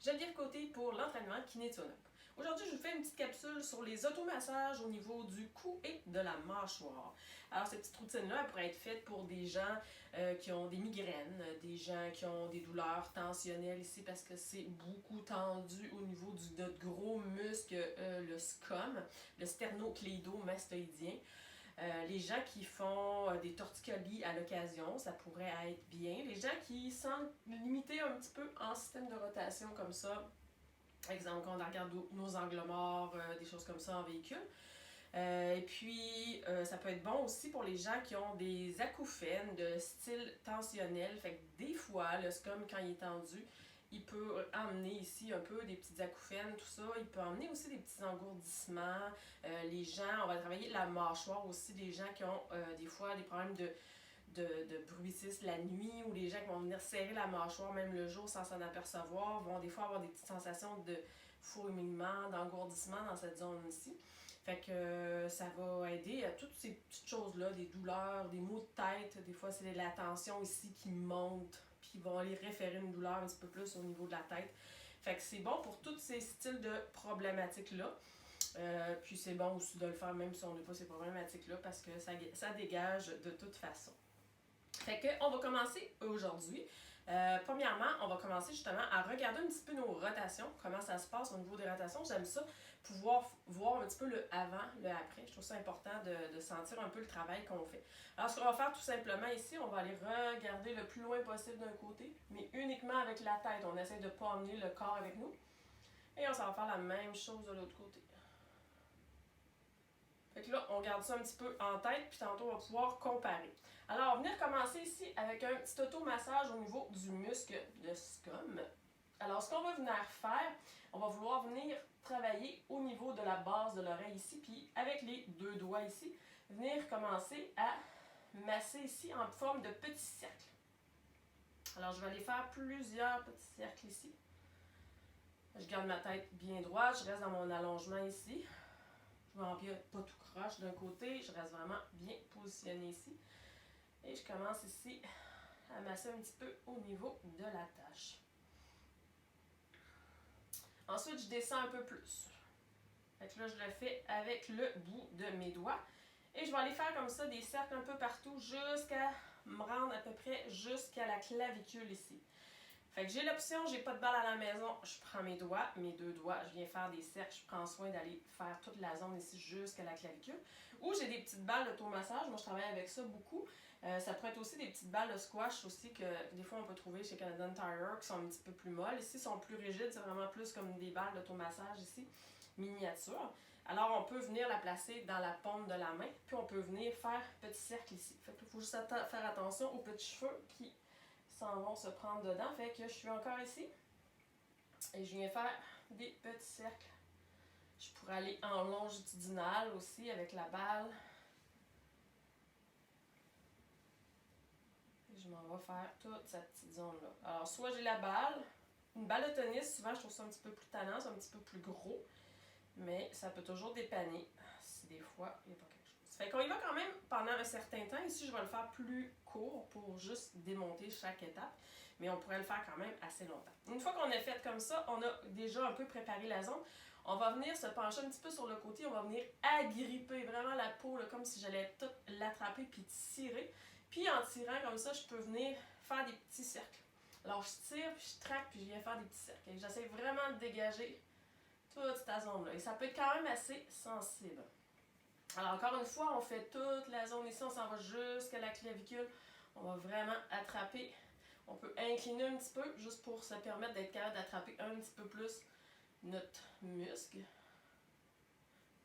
Geneviève Côté pour l'entraînement Kinétonop. Aujourd'hui, je vous fais une petite capsule sur les automassages au niveau du cou et de la mâchoire. Alors, cette petite routine-là, elle pourrait être faite pour des gens qui ont des migraines, des gens qui ont des douleurs tensionnelles ici parce que c'est beaucoup tendu au niveau de notre gros muscle, le SCOM, le sternocléido-mastoïdien. Les gens qui font des torticolis à l'occasion, ça pourrait être bien. Les gens qui sentent limiter un petit peu en système de rotation comme ça, exemple quand on regarde nos angles morts, des choses comme ça en véhicule. Et puis, ça peut être bon aussi pour les gens qui ont des acouphènes de style tensionnel. Fait que des fois, le SCOM, quand il est tendu, il peut emmener ici un peu des petites acouphènes, tout ça. Il peut emmener aussi des petits engourdissements. Les gens, on va travailler la mâchoire aussi, des gens qui ont des fois des problèmes de bruitisme la nuit, ou les gens qui vont venir serrer la mâchoire même le jour sans s'en apercevoir, vont des fois avoir des petites sensations de fourmillement, d'engourdissement dans cette zone-ci. Fait que ça va aider à toutes ces petites choses-là, des douleurs, des maux de tête. Des fois, c'est la tension ici qui monte, puis ils vont aller référer une douleur un petit peu plus au niveau de la tête. Fait que c'est bon pour tous ces styles de problématiques-là. Puis c'est bon aussi de le faire même si on n'a pas ces problématiques-là parce que ça dégage de toute façon. Fait que on va commencer aujourd'hui. Premièrement, on va commencer justement à regarder un petit peu nos rotations, comment ça se passe au niveau des rotations. J'aime ça, pouvoir voir un petit peu le avant, le après. Je trouve ça important de sentir un peu le travail qu'on fait. Alors, ce qu'on va faire tout simplement ici, on va aller regarder le plus loin possible d'un côté, mais uniquement avec la tête. On essaie de ne pas emmener le corps avec nous. Et on s'en va faire la même chose de l'autre côté. Fait que là, on garde ça un petit peu en tête, puis tantôt, on va pouvoir comparer. Alors, on va venir commencer ici avec un petit automassage au niveau du muscle de SCOM. Alors, ce qu'on va venir faire, on va vouloir venir travailler au niveau de la base de l'oreille ici, puis avec les deux doigts ici, venir commencer à masser ici en forme de petits cercles. Alors, je vais aller faire plusieurs petits cercles ici. Je garde ma tête bien droite, je reste dans mon allongement ici. Je ne m'empire pas tout croche d'un côté, je reste vraiment bien positionnée ici. Et je commence ici à masser un petit peu au niveau de la tâche. Ensuite, je descends un peu plus. Fait que là, je le fais avec le bout de mes doigts. Et je vais aller faire comme ça des cercles un peu partout jusqu'à me rendre à peu près jusqu'à la clavicule ici. Fait que j'ai l'option, j'ai pas de balle à la maison, je prends mes doigts, mes deux doigts, je viens faire des cercles, je prends soin d'aller faire toute la zone ici jusqu'à la clavicule. Ou j'ai des petites balles d'automassage, moi je travaille avec ça beaucoup. Ça pourrait être aussi des petites balles de squash aussi que des fois on peut trouver chez Canadian Tire qui sont un petit peu plus molles. Ici, sont plus rigides, c'est vraiment plus comme des balles d'automassage ici, miniature. Alors on peut venir la placer dans la paume de la main, puis on peut venir faire petit cercle ici. Fait qu'il faut juste faire attention aux petits cheveux qui s'en vont se prendre dedans. Fait que je suis encore ici et je viens faire des petits cercles. Je pourrais aller en longitudinal aussi avec la balle. Et je m'en vais faire toute cette petite zone-là. Alors, soit j'ai la balle, une balle de tennis, souvent je trouve ça un petit peu plus tannant, c'est un petit peu plus gros, mais ça peut toujours dépanner si des fois il n'y a pas quelque chose. Fait qu'on y va quand même pendant un certain temps. Ici, je vais le faire plus court pour juste démonter chaque étape, mais on pourrait le faire quand même assez longtemps. Une fois qu'on a fait comme ça, on a déjà un peu préparé la zone. On va venir se pencher un petit peu sur le côté, on va venir agripper vraiment la peau, là, comme si j'allais tout l'attraper puis tirer. Puis en tirant comme ça, je peux venir faire des petits cercles. Alors je tire, puis je traque, puis je viens faire des petits cercles. Et j'essaie vraiment de dégager toute cette zone-là. Et ça peut être quand même assez sensible. Alors encore une fois, on fait toute la zone ici, on s'en va jusqu'à la clavicule. On va vraiment attraper. On peut incliner un petit peu, juste pour se permettre d'être capable d'attraper un petit peu plus notre muscle.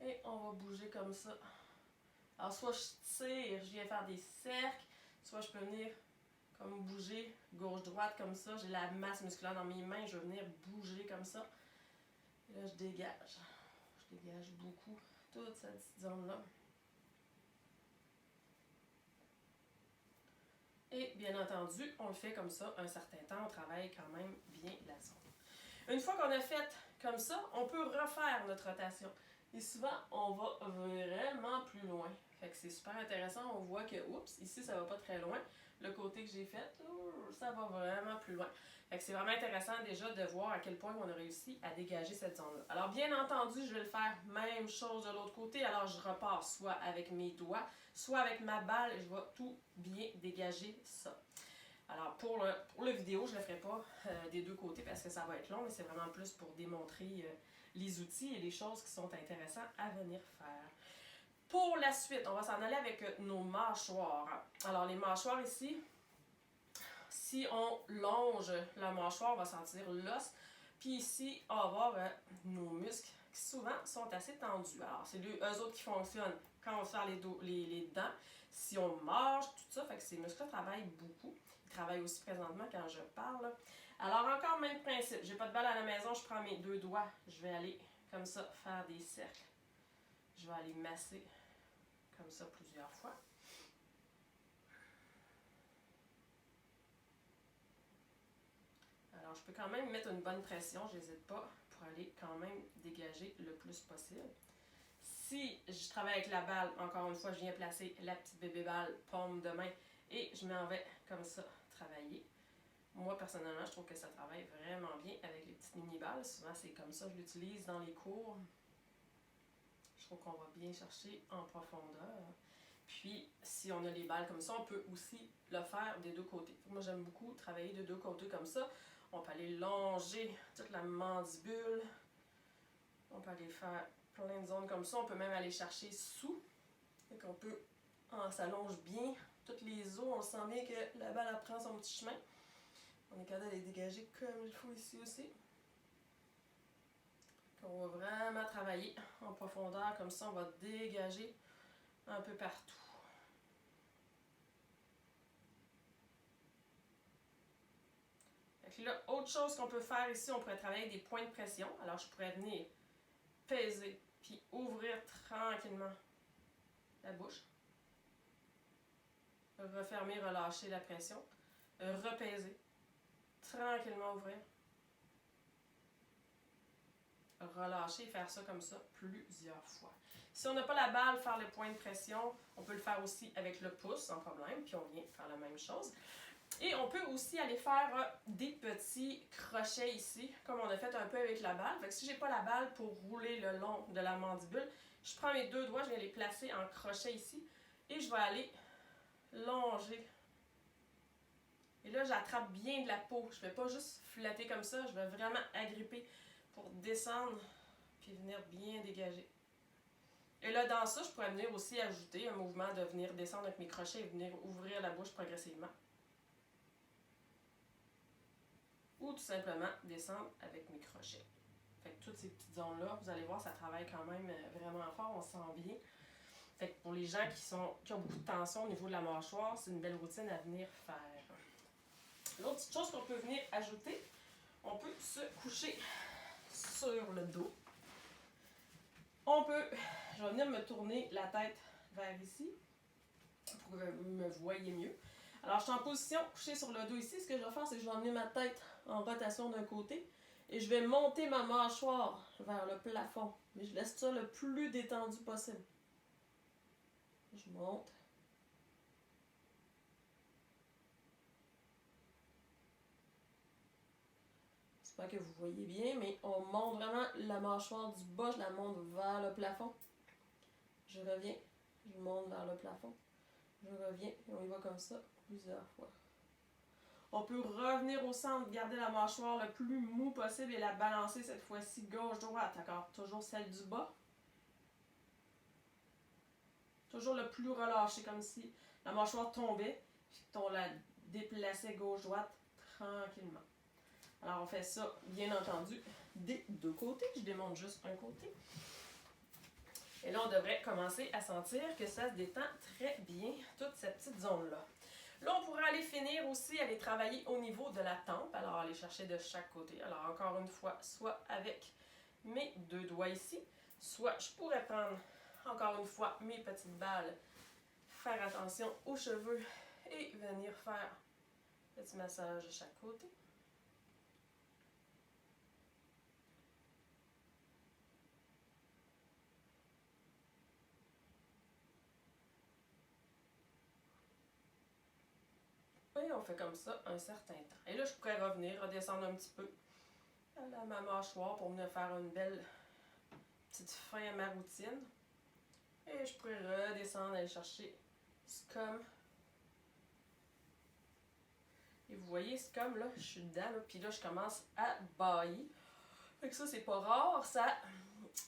Et on va bouger comme ça. Alors soit je tire, je viens faire des cercles, soit je peux venir comme bouger gauche-droite comme ça. J'ai la masse musculaire dans mes mains, je vais venir bouger comme ça. Et là, je dégage. Je dégage beaucoup toute cette petite zone-là. Et bien entendu, on le fait comme ça un certain temps, on travaille quand même bien la zone. Une fois qu'on a fait comme ça, on peut refaire notre rotation. Et souvent, on va vraiment plus loin. Fait que c'est super intéressant. On voit que, oups, ici ça va pas très loin. Le côté que j'ai fait, ça va vraiment plus loin. Fait que c'est vraiment intéressant déjà de voir à quel point on a réussi à dégager cette zone-là. Alors bien entendu, je vais le faire même chose de l'autre côté. Alors je repars soit avec mes doigts, soit avec ma balle et je vais tout bien dégager ça. Alors pour le vidéo, je ne le ferai pas des deux côtés parce que ça va être long, mais c'est vraiment plus pour démontrer les outils et les choses qui sont intéressantes à venir faire. Pour la suite, on va s'en aller avec nos mâchoires. Alors les mâchoires ici, si on longe la mâchoire, on va sentir l'os. Puis ici, on va avoir nos muscles qui souvent sont assez tendus. Alors c'est eux autres qui fonctionnent quand on fait les dents. Si on mange, tout ça, fait que ces muscles-là travaillent beaucoup. Ils travaillent aussi présentement quand je parle. Alors encore même principe, j'ai pas de balle à la maison, je prends mes deux doigts, je vais aller comme ça faire des cercles. Je vais aller masser comme ça plusieurs fois. Alors je peux quand même mettre une bonne pression, je n'hésite pas, pour aller quand même dégager le plus possible. Si je travaille avec la balle, encore une fois, je viens placer la petite bébé balle, paume de main, et je m'en vais comme ça travailler. Moi, personnellement, je trouve que ça travaille vraiment bien avec les petites mini-balles. Souvent, c'est comme ça que je l'utilise dans les cours. Je trouve qu'on va bien chercher en profondeur. Puis, si on a les balles comme ça, on peut aussi le faire des deux côtés. Moi, j'aime beaucoup travailler de deux côtés comme ça. On peut aller longer toute la mandibule. On peut aller faire plein de zones comme ça. On peut même aller chercher sous. Et qu'on peut, on s'allonge bien. Toutes les os, on sent bien que la balle prend son petit chemin. On est capable de les dégager comme il faut ici aussi. On va vraiment travailler en profondeur. Comme ça, on va dégager un peu partout. Fait que là, autre chose qu'on peut faire ici, on pourrait travailler des points de pression. Alors, je pourrais venir peser puis ouvrir tranquillement la bouche. Refermer, relâcher la pression. Repaiser. Tranquillement ouvrir. Relâcher et faire ça comme ça plusieurs fois. Si on n'a pas la balle, faire le point de pression, on peut le faire aussi avec le pouce sans problème, puis on vient faire la même chose. Et on peut aussi aller faire des petits crochets ici, comme on a fait un peu avec la balle. Fait que si j'ai pas la balle pour rouler le long de la mandibule, je prends mes deux doigts, je vais les placer en crochet ici, et je vais aller longer. Et là, j'attrape bien de la peau. Je ne vais pas juste flatter comme ça, je vais vraiment agripper pour descendre puis venir bien dégager. Et là, dans ça, je pourrais venir aussi ajouter un mouvement de venir descendre avec mes crochets et venir ouvrir la bouche progressivement. Ou tout simplement descendre avec mes crochets. Fait que toutes ces petites zones-là, vous allez voir, ça travaille quand même vraiment fort, on se sent bien. Fait que pour les gens qui ont beaucoup de tension au niveau de la mâchoire, c'est une belle routine à venir faire. L'autre petite chose qu'on peut venir ajouter, on peut se coucher sur le dos. On peut, je vais venir me tourner la tête vers ici pour que vous me voyez mieux. Alors, je suis en position couchée sur le dos ici. Ce que je vais faire, c'est que je vais emmener ma tête en rotation d'un côté et je vais monter ma mâchoire vers le plafond. Mais je laisse ça le plus détendu possible. Je monte. J'espère que vous voyez bien, mais on monte vraiment la mâchoire du bas, je la monte vers le plafond. Je reviens, je monte vers le plafond. Je reviens et on y va comme ça plusieurs fois. On peut revenir au centre, garder la mâchoire le plus mou possible et la balancer cette fois-ci gauche-droite, d'accord? Toujours celle du bas. Toujours le plus relâché, comme si la mâchoire tombait, puis on la déplaçait gauche-droite tranquillement. Alors on fait ça, bien entendu, des deux côtés. Je démonte juste un côté. Et là, on devrait commencer à sentir que ça se détend très bien, toute cette petite zone-là. Là, on pourrait aller finir aussi, aller travailler au niveau de la tempe. Alors, aller chercher de chaque côté. Alors, encore une fois, soit avec mes deux doigts ici, soit je pourrais prendre, encore une fois, mes petites balles, faire attention aux cheveux et venir faire un petit massage de chaque côté. on fait comme ça un certain temps. Et là, je pourrais revenir, redescendre un petit peu à ma mâchoire pour venir faire une belle petite fin à ma routine. Et je pourrais redescendre, aller chercher Scum. Et vous voyez, Scum, là, je suis dedans, là, puis là, je commence à bailler. Fait que ça, c'est pas rare. Ça,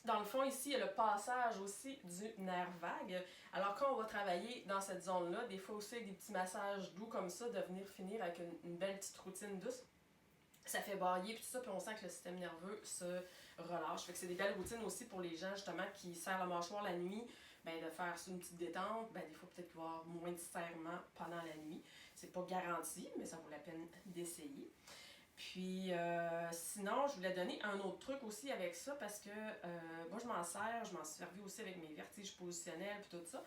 dans le fond, ici, il y a le passage aussi du nerf vague. Alors, quand on va travailler dans cette zone-là, des fois aussi avec des petits massages doux comme ça, de venir finir avec une belle petite routine douce, ça fait bailler, puis tout ça, puis on sent que le système nerveux se relâche. Fait que c'est des belles routines aussi pour les gens, justement, qui serrent la mâchoire la nuit, ben, de faire une petite détente. Ben, des fois, peut-être qu'il va y avoir moins de serrement pendant la nuit. C'est pas garanti, mais ça vaut la peine d'essayer. Puis, sinon, je voulais donner un autre truc aussi avec ça parce que moi, je m'en suis servi aussi avec mes vertiges positionnels puis tout ça.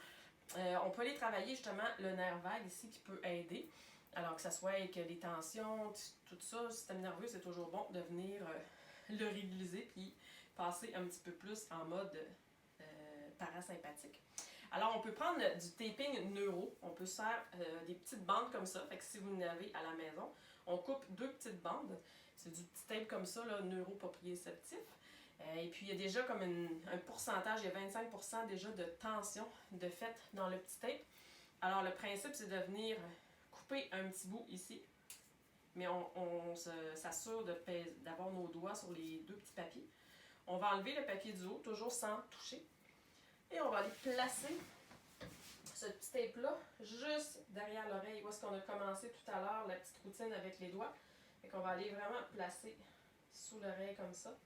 On peut aller travailler justement le nerf vague ici qui peut aider. Alors que ça soit avec les tensions, tout ça, le système nerveux, c'est toujours bon de venir le réguliser puis passer un petit peu plus en mode parasympathique. Alors, on peut prendre du taping neuro. On peut se faire des petites bandes comme ça. Fait que si vous en avez à la maison, on coupe 2 petites bandes. C'est du petit tape comme ça, là, neuropropriéceptif. Et puis, il y a déjà comme un pourcentage, il y a 25% déjà de tension de fait dans le petit tape. Alors, le principe, c'est de venir couper un petit bout ici. Mais on s'assure d'avoir nos doigts sur les 2 petits papiers. On va enlever le papier du haut, toujours sans toucher. Et on va aller placer ce petit tape-là juste derrière l'oreille, où est-ce qu'on a commencé tout à l'heure la petite routine avec les doigts. Fait qu'on va aller vraiment placer sous l'oreille comme ça.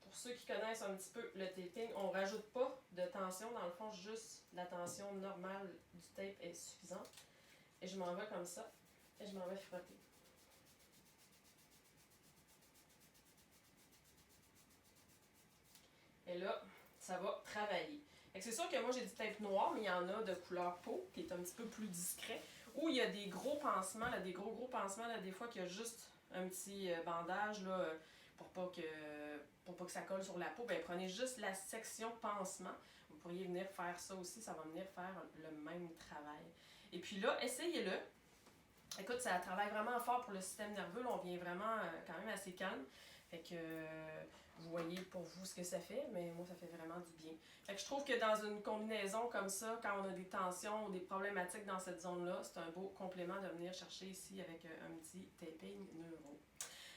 Pour ceux qui connaissent un petit peu le taping, on ne rajoute pas de tension. Dans le fond, juste la tension normale du tape est suffisante. Et je m'en vais comme ça. Et je m'en vais frotter. Et là, ça va travailler. C'est sûr que moi j'ai du tape noir, mais il y en a de couleur peau qui est un petit peu plus discret. Ou il y a des gros pansements, là, des gros pansements, là, des fois qu'il y a juste un petit bandage là, pour pas que ça colle sur la peau. Ben, prenez juste la section pansement. Vous pourriez venir faire ça aussi, ça va venir faire le même travail. Et puis là, essayez-le. Écoute, ça travaille vraiment fort pour le système nerveux. Là, on vient vraiment quand même assez calme. Fait que vous voyez pour vous ce que ça fait, mais moi, ça fait vraiment du bien. Fait que je trouve que dans une combinaison comme ça, quand on a des tensions ou des problématiques dans cette zone-là, c'est un beau complément de venir chercher ici avec un petit taping neuro.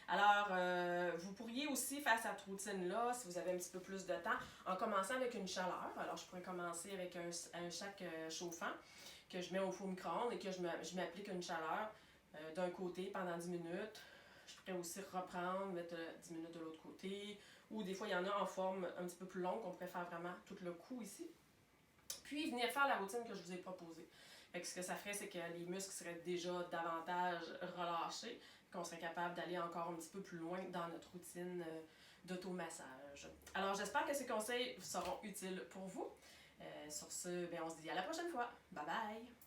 Alors, vous pourriez aussi faire cette routine-là, si vous avez un petit peu plus de temps, en commençant avec une chaleur. Alors, je pourrais commencer avec un sac chauffant que je mets au four micro-ondes et que je m'applique une chaleur d'un côté pendant 10 minutes. Je pourrais aussi reprendre, mettre 10 minutes de l'autre côté. Ou des fois, il y en a en forme un petit peu plus longue qu'on pourrait faire vraiment tout le cou ici. Puis, venir faire la routine que je vous ai proposée. Fait que ce que ça ferait, c'est que les muscles seraient déjà davantage relâchés, qu'on serait capable d'aller encore un petit peu plus loin dans notre routine d'automassage. Alors, j'espère que ces conseils seront utiles pour vous. Sur ce, on se dit à la prochaine fois. Bye bye!